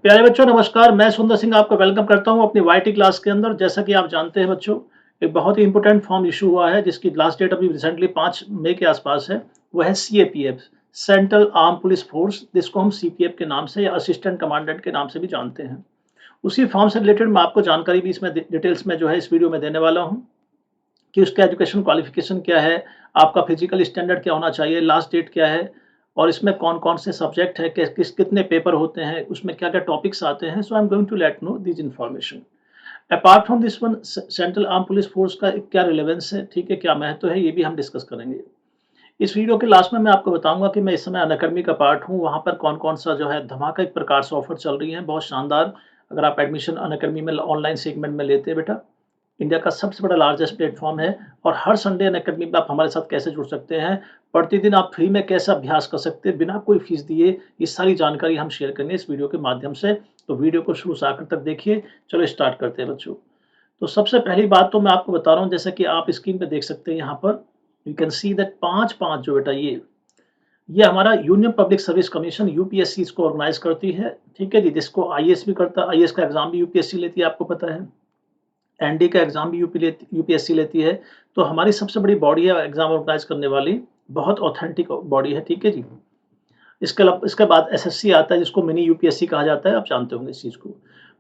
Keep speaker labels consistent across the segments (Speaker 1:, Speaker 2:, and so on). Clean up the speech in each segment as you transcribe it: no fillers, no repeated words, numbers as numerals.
Speaker 1: प्यारे बच्चों नमस्कार, मैं सुंदर सिंह आपका वेलकम करता हूं अपनी वाईटी क्लास के अंदर। जैसा कि आप जानते हैं बच्चों, एक बहुत ही इंपॉर्टेंट फॉर्म इशू हुआ है जिसकी लास्ट डेट अभी रिसेंटली 5 मई के आसपास है। वो है CAPF, central arm police force, जिसको हम सीपीएफ के नाम से या असिस्टेंट कमांडेंट के नाम से भी जानते हैं। उसी फॉर्म से रिलेटेड मैं आपको जानकारी भी इसमें डिटेल्स में जो है इस वीडियो में देने वाला हूँ कि उसका एजुकेशन क्वालिफिकेशन क्या है, आपका फिजिकल स्टैंडर्ड क्या होना चाहिए, लास्ट डेट क्या है और इसमें कौन-कौन से सब्जेक्ट है, कितने पेपर होते हैं, उसमें क्या-क्या टॉपिक्स आते हैं। So I am going to let know this information. Apart from this one, central arm police force का क्या रिलेवेंस है, ठीक है, क्या महत्व है, ये भी हम डिस्कस करेंगे। इस वीडियो के लास्ट में मैं आपको बताऊंगा कि मैं इस समय अनअकैडमी का पार्ट हूँ, वहाँ पर कौन-कौन सा जो है धमाका एक प्रकार से ऑफर चल रही है, बहुत शानदार। अगर आप एडमिशन अनअकैडमी में ऑनलाइन सेगमेंट में लेते हैं बेटा, इंडिया का सबसे बड़ा लार्जेस्ट प्लेटफॉर्म है। और हर संडे अनअकैडमी में आप हमारे साथ कैसे जुड़ सकते हैं, प्रतिदिन आप फ्री में कैसे अभ्यास कर सकते हैं बिना कोई फीस दिए, ये सारी जानकारी हम शेयर करेंगे इस वीडियो के माध्यम से। तो वीडियो को शुरू से आखिर तक देखिए। चलो स्टार्ट करते हैं बच्चों। तो सबसे पहली बात तो मैं आपको बता रहा हूँ, जैसा कि आप स्क्रीन पे देख सकते हैं यहाँ पर, यू कैन सी दैट पांच पांच जो बेटा ये हमारा union public service commission UPSC इसको ऑर्गेनाइज करती है। ठीक है जी, जिसको आईएएस भी करता है, आईएएस का एग्जाम भी यूपीएससी लेती है, आपको पता है। एनडी का एग्जाम भी यूपीएससी लेती है। तो हमारी सबसे बड़ी बॉडी है एग्जाम ऑर्गेनाइज करने वाली, बहुत ऑथेंटिक बॉडी है। ठीक है जी। इसके बाद एसएससी आता है, जिसको मिनी यूपीएससी कहा जाता है, आप जानते होंगे इस चीज को।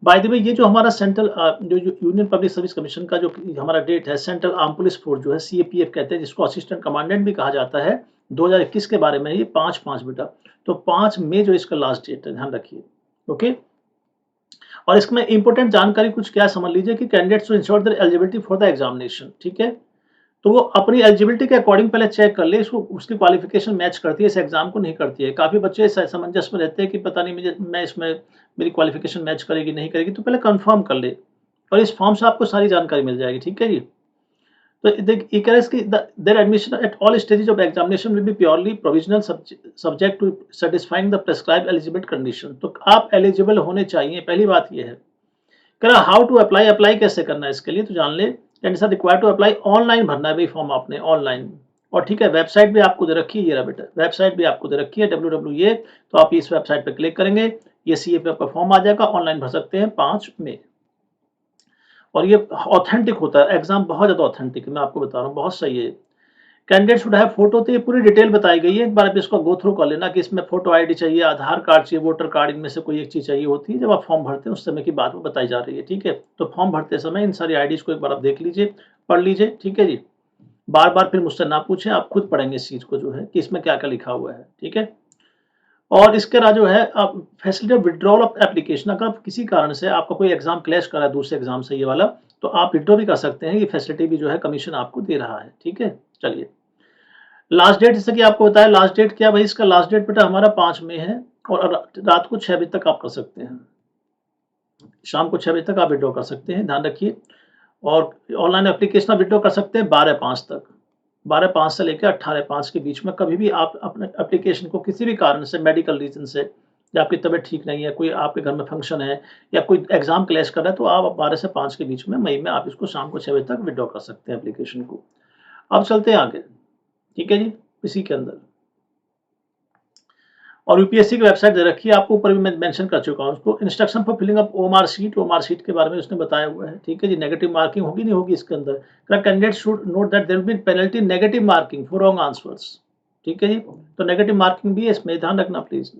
Speaker 1: बाय द वे, ये जो हमारा सेंट्रल जो यूनियन पब्लिक सर्विस कमीशन का जो हमारा डेट है, सेंट्रल आर्म पुलिस फोर्स जो है सीएपीएफ कहते हैं, जिसको असिस्टेंट कमांडेंट भी कहा जाता है, 2021 के बारे में ये 5/5 बेटा। तो 5 मई जो इसका लास्ट डेट है, ध्यान रखिए। ओके। और इसमें इंपॉर्टेंट जानकारी कुछ क्या समझ लीजिए कि candidates to ensure their eligibility for the examination. ठीक है। तो वो अपनी एलिजिबिलिटी के अकॉर्डिंग पहले चेक कर ले, इसको उसकी क्वालिफिकेशन मैच करती है इस एग्जाम को, नहीं करती है। काफी बच्चे समंजस में रहते हैं कि पता नहीं मुझे, मैं इसमें मेरी क्वालिफिकेशन मैच करेगी नहीं करेगी, तो पहले कंफर्म कर ले और इस फॉर्म से आपको सारी जानकारी मिल जाएगी। ठीक है जी। तो their admission at all stages of examination will be purely provisional, subject to satisfying the prescribed eligibility condition। तो आप एलिजिबल होने चाहिए, पहली बात ये है। कह हाउ टू अप्लाई, अप्लाई कैसे करना है इसके लिए तो जान ले। रिक्वायर्ड टू अप्लाई, ऑनलाइन भरना है भाई फॉर्म आपने, ऑनलाइन। और ठीक है, वेबसाइट भी आपको दे रखी है, ये रहा बेटा, वेबसाइट भी आपको दे रखी है www। तो आप इस वेबसाइट पे क्लिक करेंगे, ये सीएपीएफ का फॉर्म आ जाएगा, ऑनलाइन भर सकते हैं 5 में। और ये ऑथेंटिक होता है एग्जाम, बहुत ज्यादा ऑथेंटिक, मैं आपको बता रहा हूँ, बहुत सही है। कैंडिडेट शुड हैव फोटो, तो ये पूरी डिटेल बताई गई है, एक बार आप इसको गो थ्रू कर लेना कि इसमें फोटो आईडी चाहिए, आधार कार्ड चाहिए, वोटर कार्ड, इनमें से कोई एक चीज चाहिए होती है। जब आप फॉर्म भरते हैं उस समय की बात में बताई जा रही है। ठीक है। तो फॉर्म भरते समय इन सारी आईडीज को एक बार आप देख लीजिए, पढ़ लीजिए। ठीक है जी। बार बार फिर मुझसे ना पूछे, आप खुद पढ़ेंगे इस चीज को जो है कि इसमें क्या क्या लिखा हुआ है। ठीक है। और इसके बाद जो है आप फैसिलिटी विड्रॉल ऑफ एप्लीकेशन, अगर किसी कारण से आपका कोई एग्जाम क्लैश करा है दूसरे एग्जाम से ये वाला, तो आप विड्रॉ भी कर सकते हैं। ये फैसिलिटी भी जो है कमीशन आपको दे रहा है। ठीक है। चलिए, लास्ट डेट जैसे कि आपको बताया, लास्ट डेट क्या भाई, इसका लास्ट डेट बेटा हमारा 5 में है। और रात को 6 बजे तक आप कर सकते हैं, शाम को 6 बजे तक आप विड्रॉ कर सकते हैं, ध्यान रखिए। और ऑनलाइन एप्लीकेशन आप विड्रॉ कर सकते हैं 12/5 तक, 12/5 से लेकर 18/5 के बीच में कभी भी आप अपने एप्लीकेशन को किसी भी कारण से, मेडिकल रीजन से, या आपकी तबीयत ठीक नहीं है, कोई आपके घर में फंक्शन है, या कोई एग्जाम क्लैश कर रहा है, तो आप 12 से 5 के बीच में मई में आप इसको शाम को 6 बजे तक विड्रॉ कर सकते हैं एप्लीकेशन को। अब चलते हैं आगे। ठीक है जी। इसी के अंदर और यूपीएससी की वेबसाइट दे रखी है आपको, ऊपर भी मैं मेंशन कर चुका हूँ उसको। Instruction for filling up OMR sheet, OMR sheet के बारे में उसने बताया हुआ है। ठीक है जी। नेगेटिव मार्किंग होगी नहीं होगी इसके अंदर। Candidate should note that there will be penalty negative marking for wrong answers. ठीक है जी। तो नेगेटिव मार्किंग भी है इसमें, ध्यान रखना प्लीज।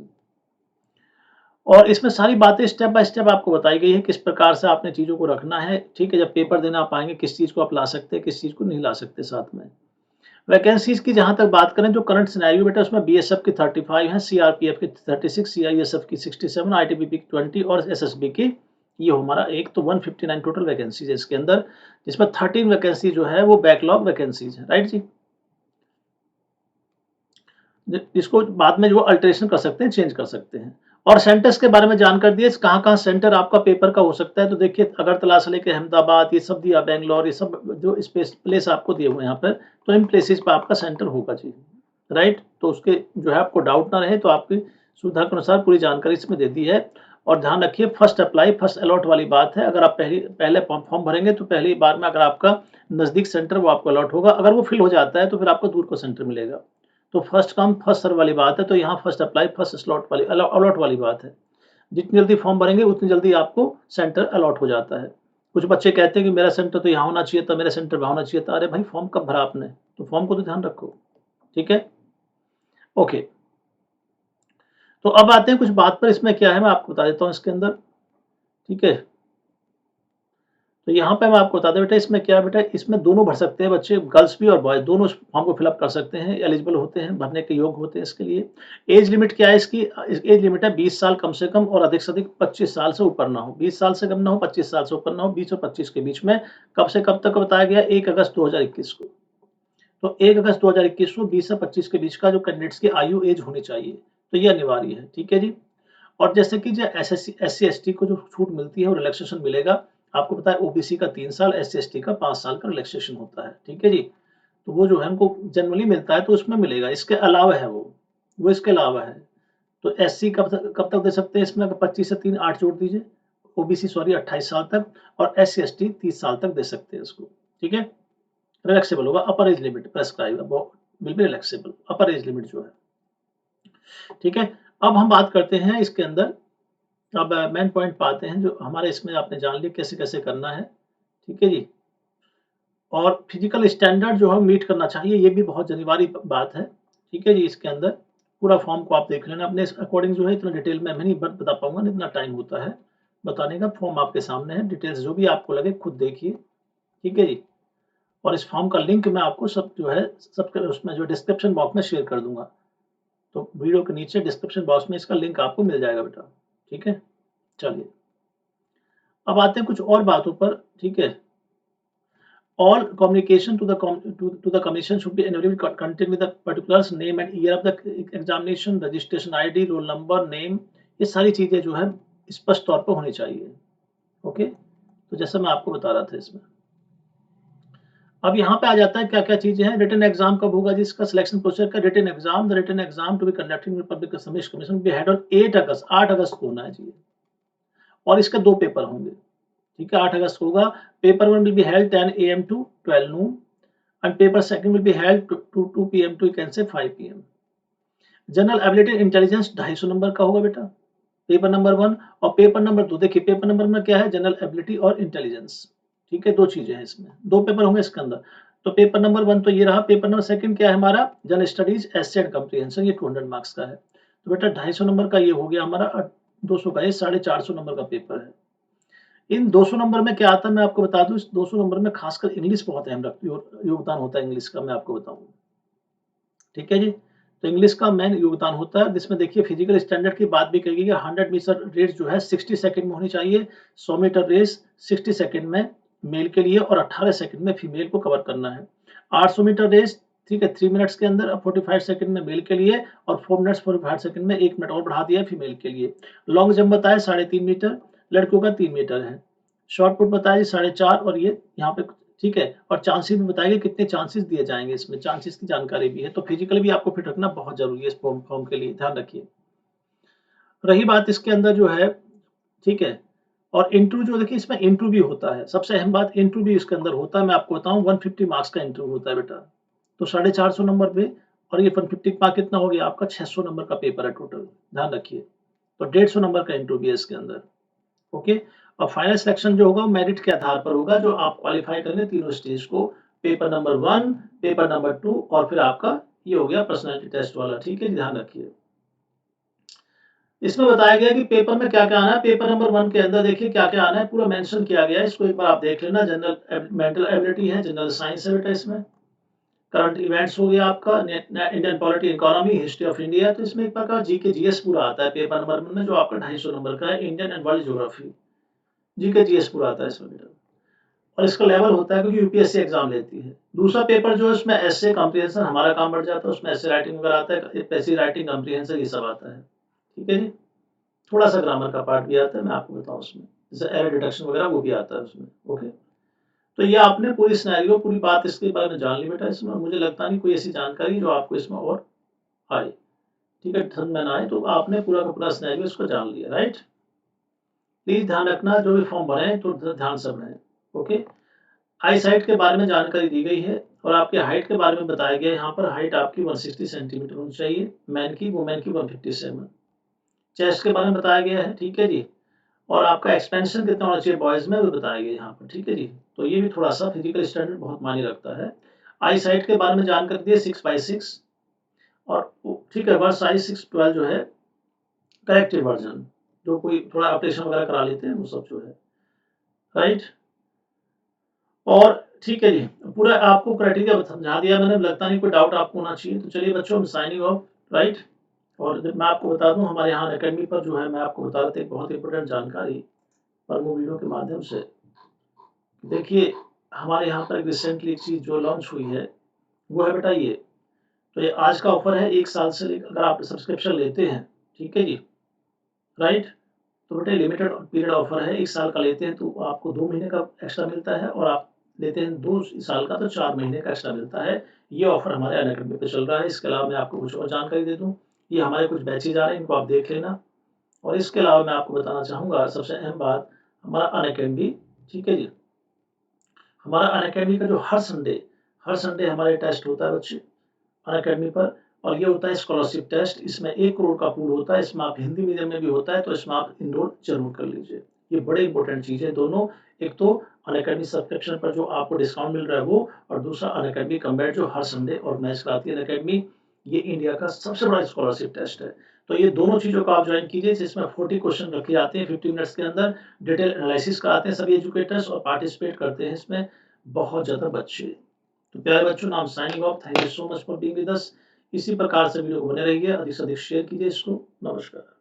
Speaker 1: और इसमें सारी बातें स्टेप बाय स्टेप आपको बताई गई है, किस प्रकार से आपने चीजों को रखना है। ठीक है। जब पेपर देना आप आएंगे, किस चीज को आप ला सकते हैं, किस चीज को नहीं ला सकते साथ में। वैकेंसीज की जहां तक बात करें, जो करंट सिनेरियो बेटा, उसमें बीएसएफ की 35 है, सीआरपीएफ की 36, सीआईएसएफ की 67, आईटीबीपी की 20 और एसएसबी की, ये हमारा एक, तो 159 टोटल वैकेंसीज है इसके अंदर, जिसमें 13 वैकेंसी जो है वो बैकलॉग वैकेंसीज है। राइट जी। इसको बाद में जो अल्टरेशन कर सकते हैं, चेंज कर सकते हैं। और सेंटर्स के बारे में जानकारी दिए, कहाँ कहाँ सेंटर आपका पेपर का हो सकता है। तो देखिए, अगरतला से लेकर अहमदाबाद, ये सब दिया, बेंगलोर, ये सब जो स्पेस प्लेस आपको दिए हुए हैं यहाँ पर, तो इन प्लेसेस पर आपका सेंटर होगा जी। राइट। तो उसके जो है आपको डाउट ना रहे, तो आपकी सुविधा के अनुसार पूरी जानकारी इसमें दे दी है। और ध्यान रखिए, फर्स्ट अप्लाई फर्स्ट अलॉट वाली बात है। अगर आप पहले फॉर्म भरेंगे तो पहली बार में अगर आपका नजदीक सेंटर वो आपको अलॉट होगा, अगर वो फिल हो जाता है तो फिर आपको दूर को सेंटर मिलेगा। तो फर्स्ट कम फर्स्ट सर्व वाली बात है। तो यहाँ फर्स्ट अप्लाई फर्स्ट स्लॉट वाली अलॉट वाली बात है। जितनी जल्दी फॉर्म भरेंगे उतनी जल्दी आपको सेंटर अलॉट हो जाता है। कुछ बच्चे कहते हैं कि मेरा सेंटर तो यहाँ होना चाहिए था, मेरा सेंटर वहाँ होना चाहिए था। अरे भाई फॉर्म कब भरा आपने? तो फॉर्म को तो ध्यान रखो, ठीक है? ओके, तो अब आते हैं कुछ बात पर, इसमें क्या है मैं आपको बता देता हूँ इसके अंदर, ठीक है? तो यहाँ पे मैं आपको बता दूं बेटा, इसमें क्या है बेटा, इसमें दोनों भर सकते हैं बच्चे, गर्ल्स भी और बॉयज दोनों फॉर्म को फिलअप कर सकते हैं, एलिजिबल होते हैं, भरने के योग्य होते हैं इसके लिए। एज लिमिट क्या है इसकी? एज लिमिट है 20 साल कम से कम और अधिक से अधिक 25 साल से ऊपर ना हो। 20 साल से कम ना हो, 25 साल से ऊपर ना हो, 20 और 25 के बीच में। कब से कब तक बताया गया? 1 अगस्त 2021 को। तो 1 अगस्त 2021 को 20 से 25 के बीच का जो कैंडिडेट्स की आयु एज होनी चाहिए, तो ये अनिवार्य है, ठीक है जी। और जैसे कि जो एससी एसटी को जो छूट मिलती है वो रिलैक्सेशन मिलेगा। आपको पता है ओबीसी का 3 साल, एससी एसटी का 5 साल का रिलैक्सेशन होता है, ठीक है जी। तो वो जो है हमको जनरली मिलता है तो उसमें मिलेगा, इसके अलावा है वो इसके अलावा है। तो एससी कब तक दे सकते हैं इसमें? 25 से 3 8 जोड़ दीजिए। ओबीसी सॉरी 28 साल तक, और एससी एसटी 30 साल तक दे सकते हैं इसको, ठीक है। रिलैक्सेबल होगा, अपर age limit prescribe will be relaxable, upper age limit जो है, ठीक है। अब हम बात करते हैं इसके अंदर, अब मेन पॉइंट पे आते हैं जो हमारे इसमें आपने जान लिया कैसे-कैसे करना है, ठीक है जी। और फिजिकल स्टैंडर्ड जो है मीट करना चाहिए, ये भी बहुत अनिवार्य बात है, ठीक है जी। इसके अंदर पूरा फॉर्म को आप देख लेना अपने अकॉर्डिंग, जो है इतना डिटेल में मैं नहीं बता पाऊँगा, नहीं इतना टाइम होता है बताने का। फॉर्म आपके सामने है, डिटेल्स जो भी आपको लगे खुद देखिए, ठीक है जी। और इस फॉर्म का लिंक मैं आपको सब जो है सबके उसमें जो डिस्क्रिप्शन बॉक्स में शेयर कर दूँगा। तो वीडियो के नीचे डिस्क्रिप्शन बॉक्स में इसका लिंक आपको मिल जाएगा बेटा, ठीक है। चलिए, अब आते हैं कुछ और बातों पर, ठीक है। All communication to the commission should be annually contained with the particulars, name and year of the examination, registration ID, roll number, name, ये सारी चीजें जो है स्पष्ट तौर पर होनी चाहिए, ओके। तो जैसा मैं आपको बता रहा था इसमें, अब यहाँ पे आ जाता है क्या क्या चीजें हैं। रिटन एग्जाम कब होगा जिसका सिलेक्शन प्रोसेस का written exam, the written exam to be conducted with public service commission be held on 8 August, 8 अगस्त को होना है जी। और इसके 2 पेपर होंगे, ठीक है। 8 अगस्त को होगा। Paper 1 will be held 10 AM to 12 noon and paper second will be held to 2 PM to you can say 5 PM। General ability intelligence 250 number का होगा बेटा, पेपर नंबर 1। और पेपर नंबर 2, देखिए पेपर नंबर में क्या है, जनरल एबिलिटी और intelligence, ठीक है। 2 चीजें हैं इसमें, 2 पेपर होंगे इसके अंदर। तो पेपर नंबर 1 तो ये रहा। पेपर नंबर सेकंड क्या है हमारा? General studies, essay and comprehension, ये 200 मार्क्स का है। तो बेटा 250 नंबर का ये हो गया हमारा, 200 का ये 450 नंबर का पेपर है। इन 200 नंबर में क्या आता है मैं आपको बता दूं, इस 200 नंबर में खासकर इंग्लिश बहुत अहम योगदान होता है इंग्लिश का, मैं आपको बताऊं, ठीक है जी। तो इंग्लिश का मेन योगदान होता है, जिसमें देखिए फिजिकल स्टैंडर्ड की बात भी कही गई है। 100 मीटर रेस जो है 60 सेकंड में होनी चाहिए। 100 मीटर रेस 60 सेकंड में मेल के लिए और 18 सेकंड में फीमेल को कवर करना है। 800 मीटर रेस, ठीक है, 3 मिनट्स के अंदर, 45 सेकंड में मेल के लिए और 4 मिनट्स 45 सेकंड में 1 मिनट और बढ़ा दिया फीमेल के लिए। लॉन्ग जंप बताया 3.5 मीटर, लड़कियों का 3 मीटर है। शॉर्ट पुट बताया 4.5 और ये यहाँ पे, ठीक है। और चांसेस भी बताएंगे कितने चांसेस दिए जाएंगे, इसमें चांसेस की जानकारी भी है। तो फिजिकली भी आपको फिट रखना बहुत जरूरी है इस फॉर्म के लिए, ध्यान रखिए। रही बात इसके अंदर जो है, ठीक है। और इंटरव्यू जो देखिए इसमें इंटरव्यू भी होता है, सबसे अहम बात इंटरव्यू भी इसके अंदर होता है। मैं आपको बताऊं 150 मार्क्स का इंटरव्यू होता है बेटा। तो 450 नंबर पे, और ये 150 मार्क कितना हो गया आपका? 600 नंबर का पेपर है टोटल, ध्यान रखिए। तो 150 नंबर का इंटरव्यू है इसके अंदर, ओके। और फाइनल सिलेक्शन जो होगा मेरिट के आधार पर होगा, जो आप क्वालिफाई करेंगे तीनों स्टेज को, पेपर नंबर 1, पेपर नंबर 2 और फिर आपका ये हो गया पर्सनालिटी टेस्ट वाला, ठीक है, ध्यान रखिए। इसमें बताया गया कि पेपर में क्या क्या आना है। पेपर नंबर 1 के अंदर देखिए क्या क्या आना है, पूरा मेंशन किया गया है, इसको एक बार आप देख लेना। जनरल मेंटल एबिलिटी है, जनरल साइंस है बेटा इसमें। करंट इवेंट्स हो गया आपका, Indian polity, economy, history of India. तो इसमें एक प्रकार जीके जीएस पूरा आता है पेपर नंबर में, जो आपका 250 नंबर का है। Indian and world geography, GK GS पूरा आता है इसमें बेटा। और इसका लेवल होता है क्योंकि यूपीएससी एग्जाम लेती है। दूसरा पेपर जो है उसमें एसे कॉम्प्रिहेंशन, हमारा काम बढ़ जाता है, उसमें एसे राइटिंग वगैरह आता है, पैसिव राइटिंग, कॉम्प्रिहेंशन, ये सब आता है, ठीक है जी। थोड़ा सा ग्रामर का पार्ट भी आता है, मैं आपको बताऊं उसमें, जैसे एरर डिटेक्शन वगैरह वो भी आता है उसमें, ओके। तो ये आपने पूरी सिनेरियो, पूरी बात इसके बारे में जान ली बेटा इसमें। मुझे लगता नहीं कोई ऐसी जानकारी जो आपको इसमें और आए, ठीक है, समझ में ना आए। तो आपने पूरा का पूरा सिनेरियो इसको जान लिया, राइट। प्लीज ध्यान रखना जो भी फॉर्म भरे तो ध्यान से भरें, ओके। आई साइट के बारे में जानकारी दी गई है और आपके हाइट के बारे में बताया गया है। यहाँ पर हाइट आपकी 160 सेंटीमीटर होनी चाहिए, मैन की, वुमेन की 157। चेस्ट के बारे में बताया गया है, ठीक है जी। और आपका एक्सपेंशन कितना होना चाहिए बॉयज़ में वो बताया गया है यहाँ पर, ठीक है जी। तो ये भी थोड़ा-सा फिजिकल स्टैंडर्ड बहुत मायने रखता है। आई साइट के बारे में जानकारी दी है 6/6 और वो ठीक है वर्ड साइज़ 612 जो है करेक्टेड वर्ज़न, जो कोई थोड़ा ऑपरेशन वगैरह करा लेते हैं वो सब जो है, राइट? और ठीक है जी, पूरा आपको क्राइटेरिया समझा दिया मैंने, लगता नहीं कोई डाउट आपको होना चाहिए। तो चलिए बच्चों हम साइनिंग ऑफ, राइट? और मैं आपको बता दूँ हमारे यहाँ अनअकैडमी पर जो है मैं आपको बता देता एक बहुत इम्पोर्टेंट जानकारी प्रमो वीडियो के माध्यम से। देखिए, हमारे यहाँ पर रिसेंटली एक चीज़ जो लॉन्च हुई है, वो है बेटा ये। तो ये आज का ऑफ़र है 1 साल से लेकर अगर आप सब्सक्रिप्शन लेते हैं, ठीक है जी, राइट? तो बेटा लिमिटेड पीरियड ऑफ़र है, 1 साल का लेते हैं तो आपको 2 महीने का एक्स्ट्रा मिलता है और आप लेते हैं 2 साल का तो 4 महीने का एक्स्ट्रा मिलता है। ये ऑफ़र हमारे अनअकैडमी पे चल रहा है। इसके अलावा मैं आपको कुछ और जानकारी दे दूँ, ये हमारे कुछ बैचेज़ आ रहे हैं, इनको आप देख लेना। और इसके अलावा मैं आपको बताना चाहूँगा सबसे अहम बात, हमारा अनअकैडमी, ठीक है जी? हमारा अनअकैडमी का जो हर संडे हमारे टेस्ट होता है बच्चे अनअकैडमी पर, और ये होता है स्कॉलरशिप टेस्ट। इसमें 1 करोड़ का पूल होता है, इसमें आप हिंदी मीडियम में भी होता है तो इसमें आप इनरोल ज़रूर कर लीजिए। ये बड़े इंपॉर्टेंट चीज़ है दोनों, एक तो अनअकैडमी सब्सक्रिप्शन पर जो आपको डिस्काउंट मिल रहा है वो, और दूसरा अनअकैडमी कम्बैट जो हर संडे ऑर्गेनाइज़ कराती है अनअकैडमी। ये इंडिया का सबसे बड़ा स्कॉलरशिप टेस्ट है। तो ये दोनों चीज़ों को आप जॉइन कीजिए, जिसमें 40 क्वेश्चन रखे जाते हैं 50 मिनट्स के अंदर, डिटेल एनालिसिस कराते हैं सभी एजुकेटर्स और पार्टिसिपेट करते हैं इसमें बहुत ज़्यादा बच्चे। तो प्यारे बच्चों, now signing off, thank you so much for being with us. इसी प्रकार से वीडियो को बने रहिए, अधिक से अधिक शेयर कीजिए इसको। नमस्कार।